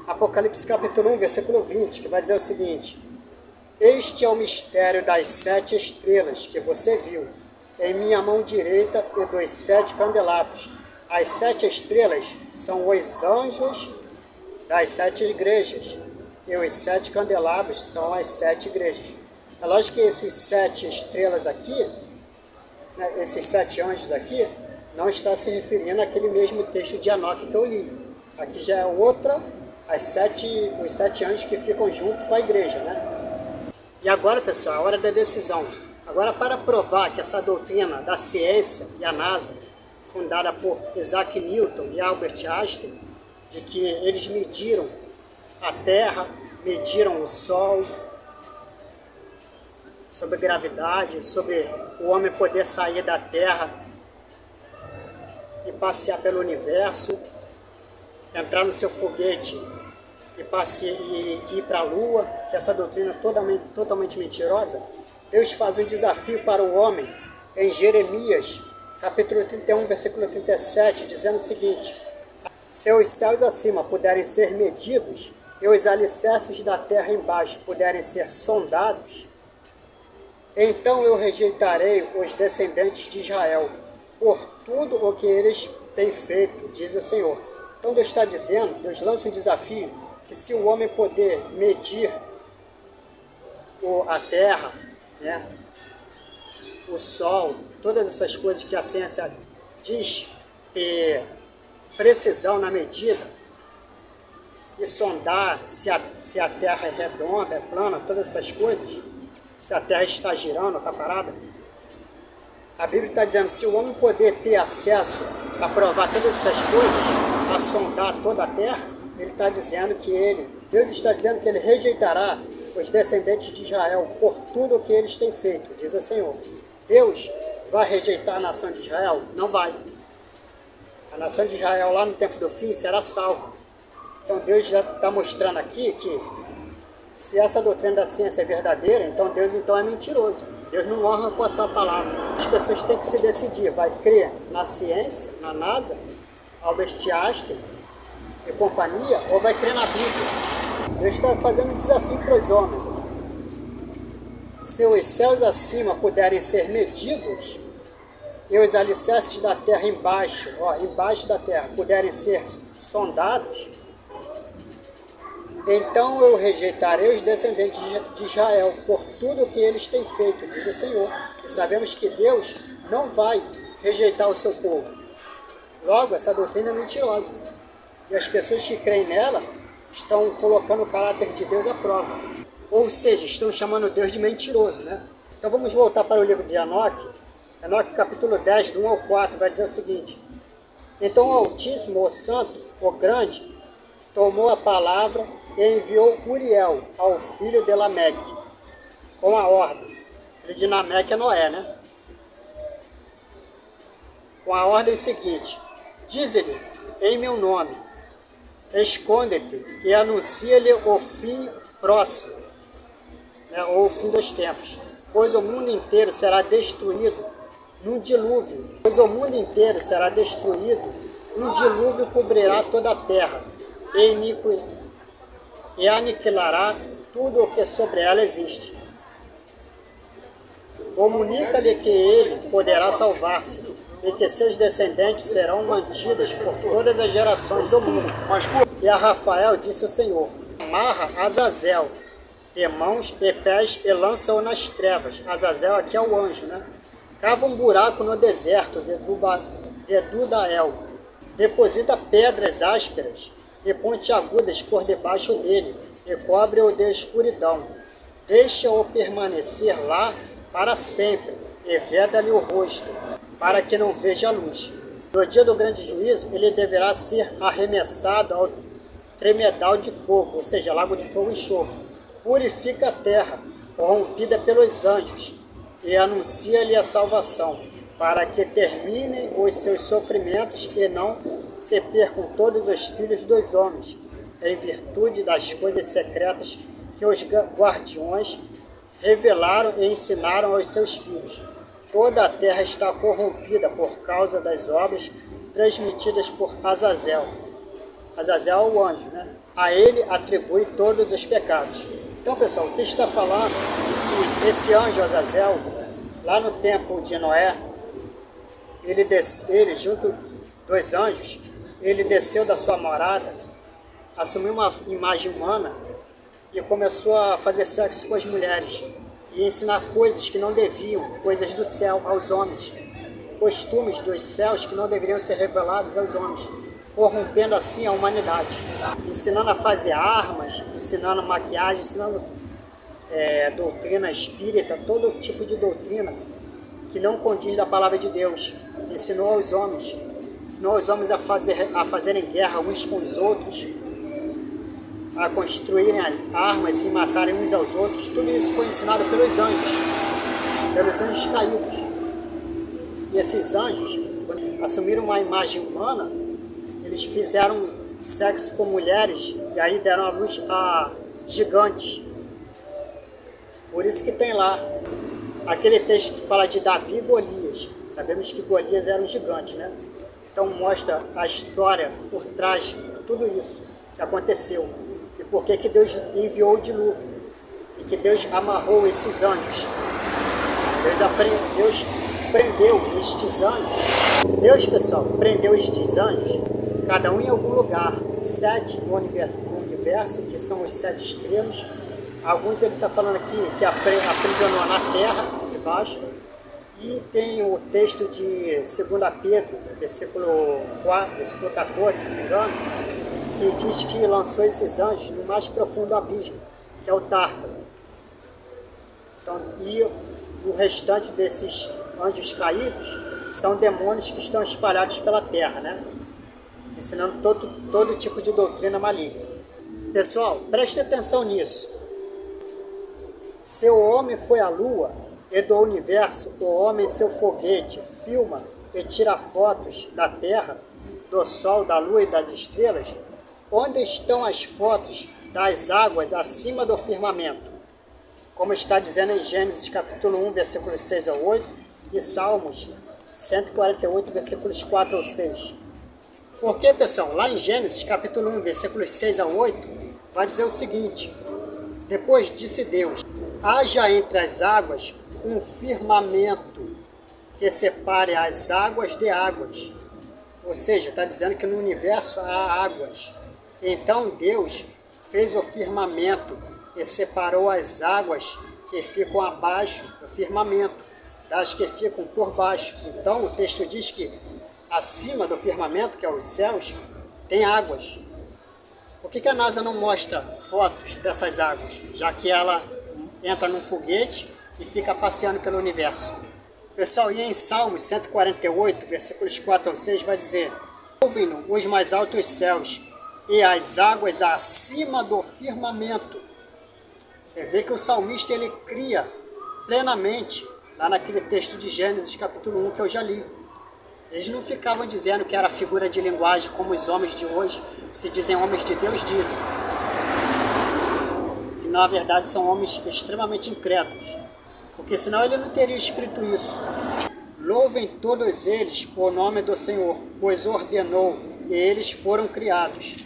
A: Apocalipse capítulo 1, versículo 20, que vai dizer o seguinte: este é o mistério das 7 estrelas que você viu em minha mão direita e dos 7 candelabros. As 7 estrelas são os anjos das 7 igrejas, e os 7 candelabros são as 7 igrejas. É lógico que esses 7 estrelas aqui, né, esses 7 anjos aqui, não está se referindo àquele mesmo texto de Enoque que eu li. Aqui já é outra, os 7 anjos que ficam junto com a igreja, né? E agora, pessoal, a hora da decisão. Agora, para provar que essa doutrina da ciência e a NASA, fundada por Isaac Newton e Albert Einstein, de que eles mediram a Terra, mediram o Sol, sobre gravidade, sobre o homem poder sair da Terra e passear pelo universo, entrar no seu foguete e ir para a Lua, que essa doutrina é totalmente mentirosa. Deus faz um desafio para o homem em Jeremias, capítulo 31, versículo 37, dizendo o seguinte: se os céus acima puderem ser medidos e os alicerces da terra embaixo puderem ser sondados, então eu rejeitarei os descendentes de Israel por tudo o que eles têm feito, diz o Senhor. Então Deus está dizendo, Deus lança um desafio, que se o homem poder medir a terra, né, o sol, todas essas coisas que a ciência diz ter precisão na medida, e sondar se a terra é redonda, é plana, todas essas coisas, se a terra está girando, está parada. A Bíblia está dizendo, se o homem poder ter acesso a provar todas essas coisas, a sondar toda a terra, ele está dizendo que Deus está dizendo que ele rejeitará os descendentes de Israel por tudo o que eles têm feito, diz o Senhor. Deus vai rejeitar a nação de Israel? Não vai. A nação de Israel lá no tempo do fim será salva. Então Deus já está mostrando aqui que se essa doutrina da ciência é verdadeira, então Deus é mentiroso. Deus não honra com a sua palavra. As pessoas têm que se decidir, vai crer na ciência, na NASA, Albert Einstein e companhia, ou vai crer na Bíblia. Deus está fazendo um desafio para os homens. Se os céus acima puderem ser medidos e os alicerces da terra embaixo da terra, puderem ser sondados, então eu rejeitarei os descendentes de Israel por tudo o que eles têm feito, diz o Senhor. E sabemos que Deus não vai rejeitar o seu povo. Logo, essa doutrina é mentirosa. E as pessoas que creem nela estão colocando o caráter de Deus à prova. Ou seja, estão chamando Deus de mentiroso, né? Então vamos voltar para o livro de Enoque. Enoque capítulo 10, do 1 ao 4, vai dizer o seguinte: Então o Altíssimo, o Santo, o Grande, tomou a palavra e enviou Uriel ao filho de Lameque, com a ordem. Filho de Lameque é Noé, né? Com a ordem seguinte: Dize-lhe em meu nome, esconde-te e anuncia-lhe o fim próximo, né, ou o fim dos tempos, pois o mundo inteiro será destruído num dilúvio. Pois o mundo inteiro será destruído, um dilúvio cobrirá toda a terra e aniquilará tudo o que sobre ela existe. Comunica-lhe que ele poderá salvar-se e que seus descendentes serão mantidos por todas as gerações do mundo. E a Rafael disse o Senhor: Amarra Azazel de mãos e pés e lança-o nas trevas. Azazel aqui é o anjo, né? Cava um buraco no deserto de Dudael. Deposita pedras ásperas e pontiagudas por debaixo dele e cobre-o de escuridão. Deixa-o permanecer lá para sempre e veda-lhe o rosto, para que não veja a luz. No dia do grande juízo, ele deverá ser arremessado ao tremedal de fogo, ou seja, lago de fogo e enxofre. Purifica a terra, corrompida pelos anjos, e anuncia-lhe a salvação, para que terminem os seus sofrimentos e não se percam todos os filhos dos homens, em virtude das coisas secretas que os guardiões revelaram e ensinaram aos seus filhos. Toda a terra está corrompida por causa das obras transmitidas por Azazel. Azazel é o anjo, né? A ele atribui todos os pecados. Então, pessoal, o texto está falando que esse anjo Azazel, lá no tempo de Noé, ele junto dos anjos, ele desceu da sua morada, assumiu uma imagem humana e começou a fazer sexo com as mulheres e ensinar coisas que não deviam, coisas do céu aos homens, costumes dos céus que não deveriam ser revelados aos homens, corrompendo assim a humanidade, ensinando a fazer armas, ensinando maquiagem, ensinando doutrina espírita, todo tipo de doutrina que não condiz da palavra de Deus. Ensinou aos homens a fazerem guerra uns com os outros, a construírem as armas e matarem uns aos outros. Tudo isso foi ensinado pelos anjos caídos. E esses anjos, quando assumiram uma imagem humana, eles fizeram sexo com mulheres e aí deram à luz a gigantes. Por isso que tem lá aquele texto que fala de Davi e Golias. Sabemos que Golias era um gigante, né? Então mostra a história por trás de tudo isso que aconteceu. E por que Deus enviou o dilúvio. E que Deus amarrou esses anjos. Deus prendeu estes anjos. Deus, pessoal, prendeu estes anjos, cada um em algum lugar. 7 no universo, que são os 7 estrelas. Alguns ele está falando aqui que aprisionou na terra, debaixo. E tem o texto de 2 Pedro, versículo 14, se não me engano, que diz que lançou esses anjos no mais profundo abismo, que é o Tártaro. Então, e o restante desses anjos caídos são demônios que estão espalhados pela terra, né? Ensinando todo tipo de doutrina maligna. Pessoal, preste atenção nisso. Se o homem foi à lua e do universo, o homem seu foguete filma e tira fotos da terra, do sol, da lua e das estrelas, onde estão as fotos das águas acima do firmamento? Como está dizendo em Gênesis capítulo 1, versículos 6 ao 8 e Salmos 148, versículos 4 ao 6. Porque, pessoal, lá em Gênesis capítulo 1, versículos 6 ao 8, vai dizer o seguinte: Depois disse Deus: haja entre as águas um firmamento que separe as águas de águas. Ou seja, está dizendo que no universo há águas. Então Deus fez o firmamento e separou as águas que ficam abaixo do firmamento das que ficam por baixo. Então o texto diz que acima do firmamento, que é os céus, tem águas. Por que a NASA não mostra fotos dessas águas, já que ela entra num foguete e fica passeando pelo universo? Pessoal, e em Salmos 148, versículos 4 ao 6, vai dizer: ouvem-no os mais altos céus e as águas acima do firmamento. Você vê que o salmista ele cria plenamente, lá naquele texto de Gênesis capítulo 1 que eu já li. Eles não ficavam dizendo que era figura de linguagem como os homens de hoje, se dizem homens de Deus, dizem. Que na verdade são homens extremamente incrédulos, porque senão ele não teria escrito isso. Louvem todos eles o nome do Senhor, pois ordenou e eles foram criados.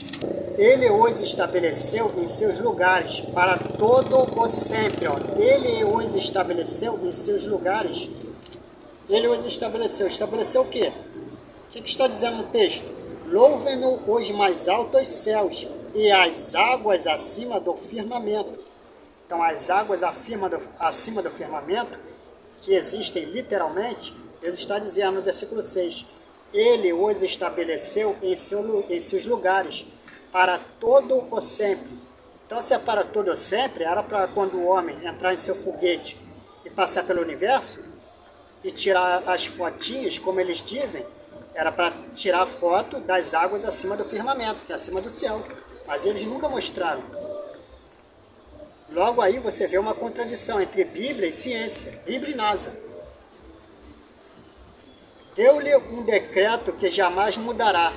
A: Ele os estabeleceu em seus lugares para todo o sempre. Ó. Ele os estabeleceu em seus lugares. Ele os estabeleceu. Estabeleceu o quê? O que está dizendo no texto? Louvem-no os mais altos céus e as águas acima do firmamento. Então, as águas acima do firmamento, que existem literalmente, Deus está dizendo no versículo 6, Ele os estabeleceu em seus lugares, para todo o sempre. Então, se é para todo o sempre, era para quando o homem entrar em seu foguete e passar pelo universo, e tirar as fotinhas, como eles dizem, era para tirar foto das águas acima do firmamento, que é acima do céu. Mas eles nunca mostraram. Logo aí você vê uma contradição entre Bíblia e ciência, Bíblia e NASA. Deu-lhe um decreto que jamais mudará.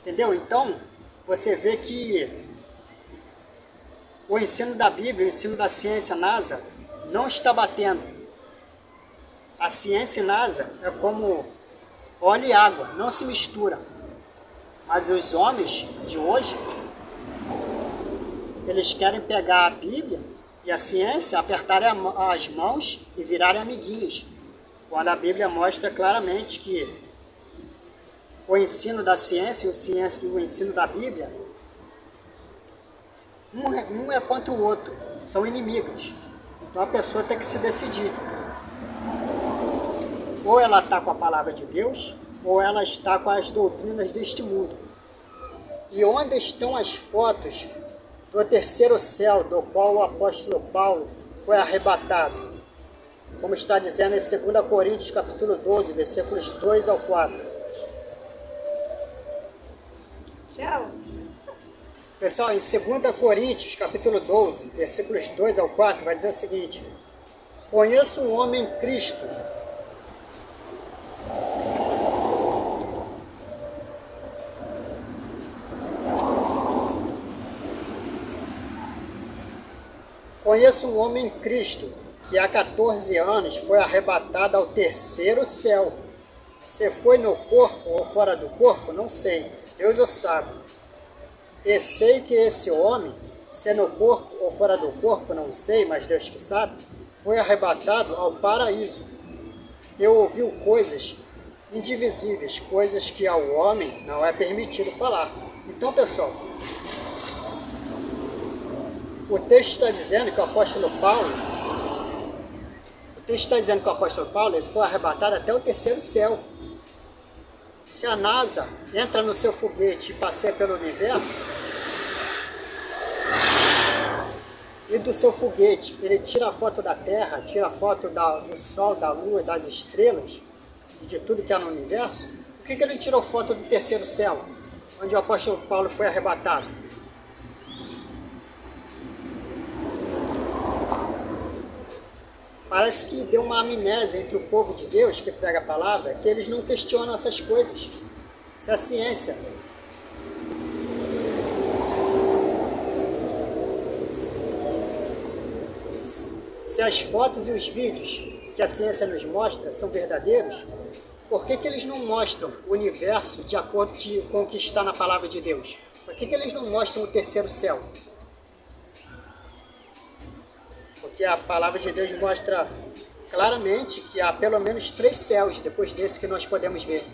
A: Entendeu? Então, você vê que o ensino da Bíblia, o ensino da ciência NASA, não está batendo. A ciência e NASA é como óleo e água, não se mistura. Mas os homens de hoje, eles querem pegar a Bíblia e a ciência, apertarem as mãos e virarem amiguinhos. Quando a Bíblia mostra claramente que o ensino da ciência e o ensino da Bíblia, um é contra o outro, são inimigas. Então a pessoa tem que se decidir. Ou ela está com a palavra de Deus, ou ela está com as doutrinas deste mundo. E onde estão as fotos do terceiro céu, do qual o apóstolo Paulo foi arrebatado? Como está dizendo em 2 Coríntios capítulo 12, versículos 2 ao 4.
B: Tchau.
A: Pessoal, em 2 Coríntios capítulo 12, versículos 2 ao 4, vai dizer o seguinte: conheço um homem em Cristo, que há 14 anos foi arrebatado ao terceiro céu. Se foi no corpo ou fora do corpo, não sei. Deus o sabe. E sei que esse homem, se no corpo ou fora do corpo, não sei, mas Deus que sabe, foi arrebatado ao paraíso. E ouviu coisas indivisíveis, coisas que ao homem não é permitido falar. Então, pessoal, o texto está dizendo que o apóstolo Paulo, ele foi arrebatado até o terceiro céu. Se a NASA entra no seu foguete e passeia pelo universo, e do seu foguete ele tira a foto da Terra, tira a foto do Sol, da Lua, das estrelas e de tudo que há no universo, por que ele não tirou foto do terceiro céu, onde o apóstolo Paulo foi arrebatado? Parece que deu uma amnésia entre o povo de Deus que prega a palavra, que eles não questionam essas coisas. Isso é ciência. Se as fotos e os vídeos que a ciência nos mostra são verdadeiros, por que eles não mostram o universo de acordo com o que está na palavra de Deus? Por que eles não mostram o terceiro céu? Porque a palavra de Deus mostra claramente que há pelo menos 3 céus depois desse que nós podemos ver.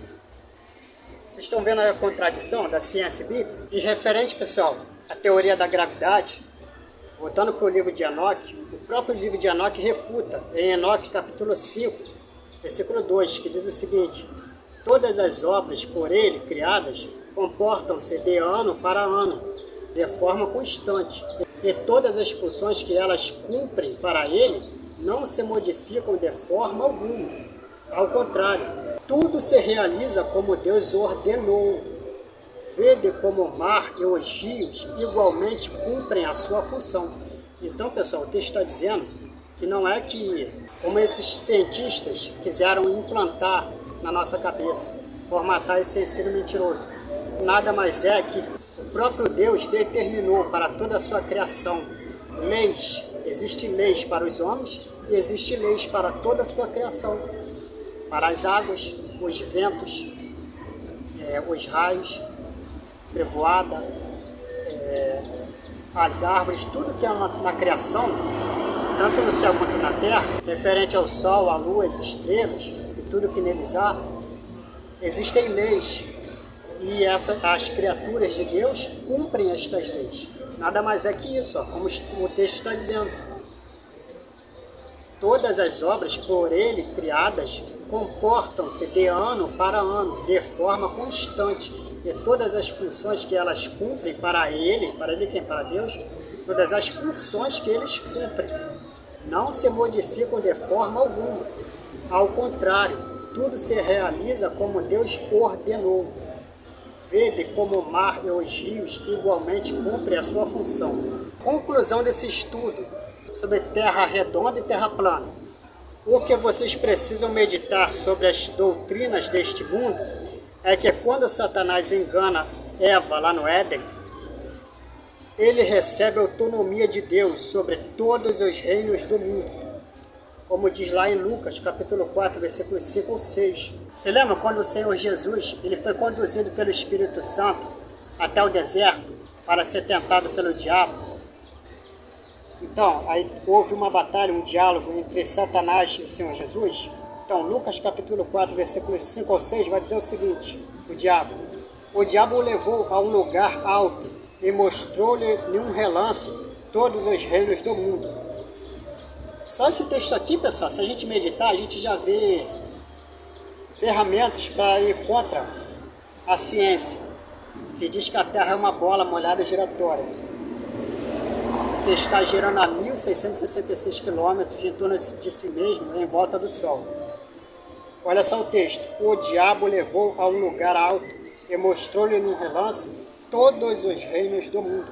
A: Vocês estão vendo a contradição da ciência bíblica? E referente, pessoal, à teoria da gravidade, voltando para o livro de Enoque, o próprio livro de Enoque refuta, em Enoque capítulo 5, versículo 2, que diz o seguinte: Todas as obras por ele criadas comportam-se de ano para ano, de forma constante, e todas as funções que elas cumprem para ele não se modificam de forma alguma. Ao contrário, tudo se realiza como Deus ordenou. Vede como o mar e os rios igualmente cumprem a sua função. Então, pessoal, o texto está dizendo que não é que, como esses cientistas quiseram implantar na nossa cabeça, formatar esse ensino mentiroso. Nada mais é que o próprio Deus determinou para toda a sua criação leis. Existem leis para os homens e existem leis para toda a sua criação. Para as águas, os ventos, os raios, trevoada, as árvores, tudo que é na criação, tanto no céu quanto na terra, referente ao sol, à lua, às estrelas e tudo que neles há, existem leis. E as criaturas de Deus cumprem estas leis. Nada mais é que isso, como o texto está dizendo. Todas as obras por ele criadas comportam-se de ano para ano, de forma constante. E todas as funções que elas cumprem para ele quem? Para Deus, todas as funções que eles cumprem não se modificam de forma alguma. Ao contrário, tudo se realiza como Deus ordenou. Vede como o mar e os rios igualmente cumprem a sua função. Conclusão desse estudo sobre terra redonda e terra plana. O que vocês precisam meditar sobre as doutrinas deste mundo é que quando Satanás engana Eva lá no Éden, ele recebe a autonomia de Deus sobre todos os reinos do mundo. Como diz lá em Lucas, capítulo 4, versículos 5 ou 6. Você lembra quando o Senhor Jesus ele foi conduzido pelo Espírito Santo até o deserto para ser tentado pelo diabo? Então, aí houve uma batalha, um diálogo entre Satanás e o Senhor Jesus. Então, Lucas capítulo 4, versículos 5 ao 6 vai dizer o seguinte: o diabo o levou a um lugar alto e mostrou-lhe em um relance todos os reinos do mundo. Só esse texto aqui, pessoal, se a gente meditar, a gente já vê ferramentas para ir contra a ciência, que diz que a Terra é uma bola molhada giratória, que está girando a 1.666 km em torno de si mesmo em volta do Sol. Olha só o texto: o diabo levou a um lugar alto e mostrou-lhe no relance todos os reinos do mundo.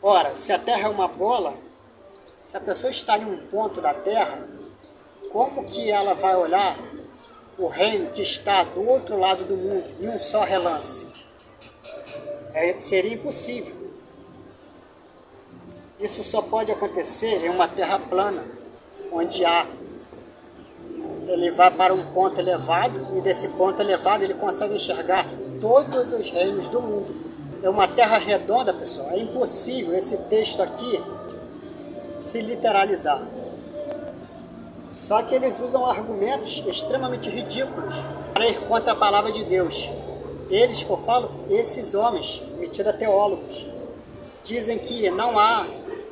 A: Ora, se a Terra é uma bola, se a pessoa está em um ponto da Terra, como que ela vai olhar o reino que está do outro lado do mundo em um só relance? Seria impossível. Isso só pode acontecer em uma terra plana, onde ele vai para um ponto elevado e desse ponto elevado ele consegue enxergar todos os reinos do mundo. É uma terra redonda, pessoal. É impossível esse texto aqui se literalizar. Só que eles usam argumentos extremamente ridículos para ir contra a palavra de Deus. Eles, que eu falo, esses homens, metidos teólogos, dizem que não há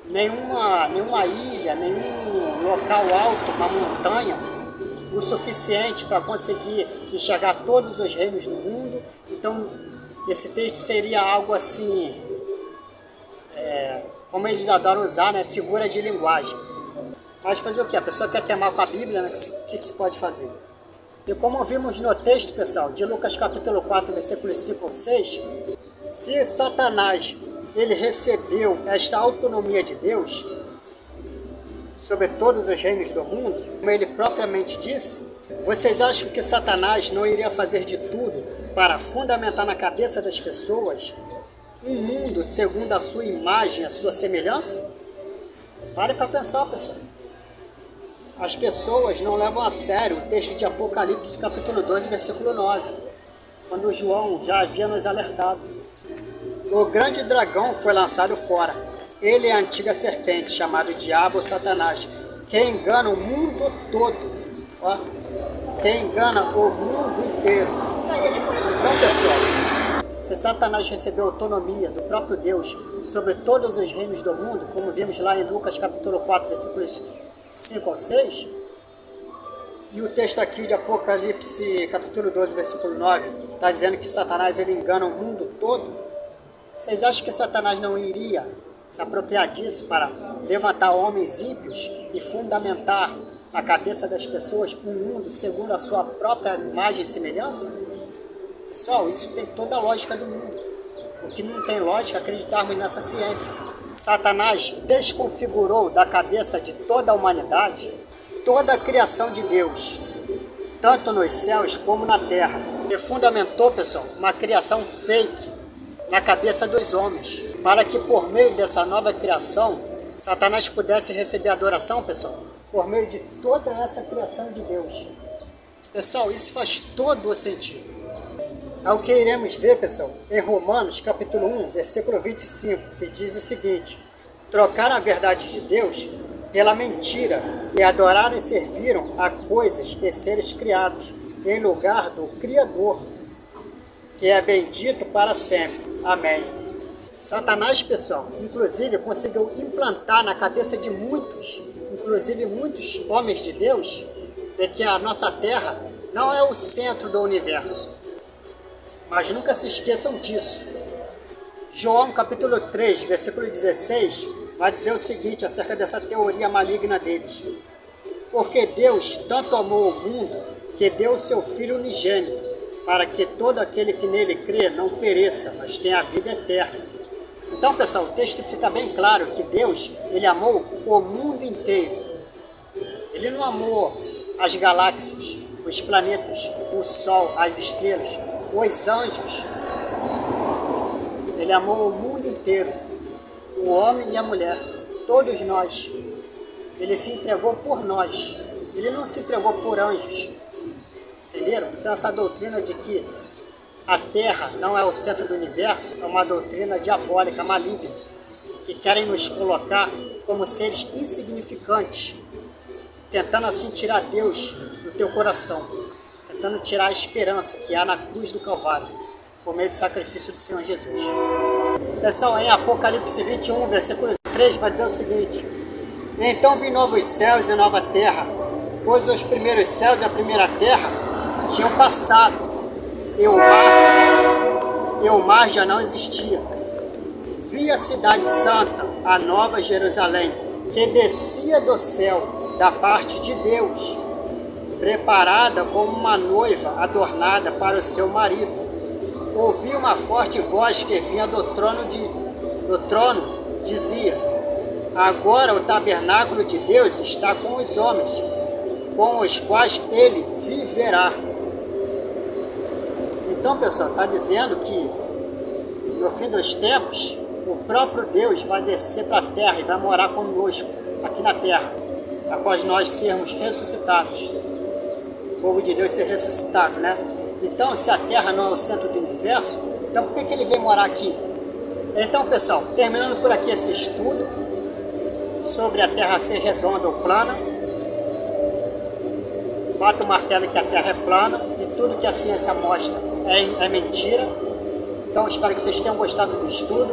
A: nenhuma ilha, nenhum local alto, uma montanha, o suficiente para conseguir enxergar todos os reinos do mundo. Então, esse texto seria algo assim, como eles adoram usar, né, figura de linguagem. Mas fazer o quê? A pessoa quer ter mal com a Bíblia, né? O que se pode fazer? E como vimos no texto, pessoal, de Lucas capítulo 4, versículos 5 ou 6, se Satanás ele recebeu esta autonomia de Deus sobre todos os reinos do mundo, como ele propriamente disse, vocês acham que Satanás não iria fazer de tudo para fundamentar na cabeça das pessoas um mundo segundo a sua imagem, a sua semelhança? Pare para pensar, pessoal. As pessoas não levam a sério o texto de Apocalipse capítulo 12, versículo 9, quando João já havia nos alertado. O grande dragão foi lançado fora. Ele é a antiga serpente, chamado Diabo ou Satanás, que engana o mundo todo. Ó, que engana o mundo inteiro. Então, pessoal, se Satanás recebeu autonomia do próprio Deus sobre todos os reinos do mundo, como vimos lá em Lucas capítulo 4, versículos 5 ao 6, E o texto aqui de Apocalipse, capítulo 12, versículo 9, está dizendo que Satanás ele engana o mundo todo. Vocês acham que Satanás não iria se apropriar disso para levantar homens ímpios e fundamentar na cabeça das pessoas um mundo segundo a sua própria imagem e semelhança? Pessoal, isso tem toda a lógica do mundo. O que não tem lógica é acreditarmos nessa ciência. Satanás desconfigurou da cabeça de toda a humanidade toda a criação de Deus, tanto nos céus como na terra. E fundamentou, pessoal, uma criação fake na cabeça dos homens, para que por meio dessa nova criação, Satanás pudesse receber adoração, pessoal, por meio de toda essa criação de Deus. Pessoal, isso faz todo o sentido. É o que iremos ver, pessoal, em Romanos, capítulo 1, versículo 25, que diz o seguinte: trocaram a verdade de Deus pela mentira e adoraram e serviram a coisas e seres criados, em lugar do Criador, que é bendito para sempre. Amém. Satanás, pessoal, inclusive conseguiu implantar na cabeça de muitos, inclusive muitos homens de Deus, de que a nossa Terra não é o centro do universo. Mas nunca se esqueçam disso. João capítulo 3, versículo 16, vai dizer o seguinte acerca dessa teoria maligna deles: porque Deus tanto amou o mundo que deu o seu Filho unigênito, para que todo aquele que nele crê não pereça, mas tenha a vida eterna. Então, pessoal, o texto fica bem claro que Deus, ele amou o mundo inteiro. Ele não amou as galáxias, os planetas, o Sol, as estrelas, os anjos. Ele amou o mundo inteiro, o homem e a mulher, todos nós. Ele se entregou por nós, ele não se entregou por anjos. Entenderam? Então essa doutrina de que a Terra não é o centro do universo é uma doutrina diabólica, maligna, que querem nos colocar como seres insignificantes, tentando assim tirar Deus do teu coração, tentando tirar a esperança que há na cruz do Calvário, por meio do sacrifício do Senhor Jesus. Pessoal, em Apocalipse 21, versículo 3, vai dizer o seguinte: então vi novos céus e nova terra, pois os primeiros céus e a primeira terra tinham passado, e o mar já não existia. Vi a cidade santa, a nova Jerusalém, que descia do céu, da parte de Deus, preparada como uma noiva adornada para o seu marido. Ouvi uma forte voz que vinha do trono, dizia: agora o tabernáculo de Deus está com os homens, com os quais ele viverá. Então, pessoal, está dizendo que no fim dos tempos, o próprio Deus vai descer para a terra e vai morar conosco aqui na terra, após nós sermos ressuscitados. O povo de Deus ser ressuscitado, né? Então, se a terra não é o centro do universo, então por que ele vem morar aqui? Então, pessoal, terminando por aqui esse estudo sobre a terra ser redonda ou plana, bata o martelo que a terra é plana e tudo que a ciência mostra é mentira. Então, espero que vocês tenham gostado do estudo.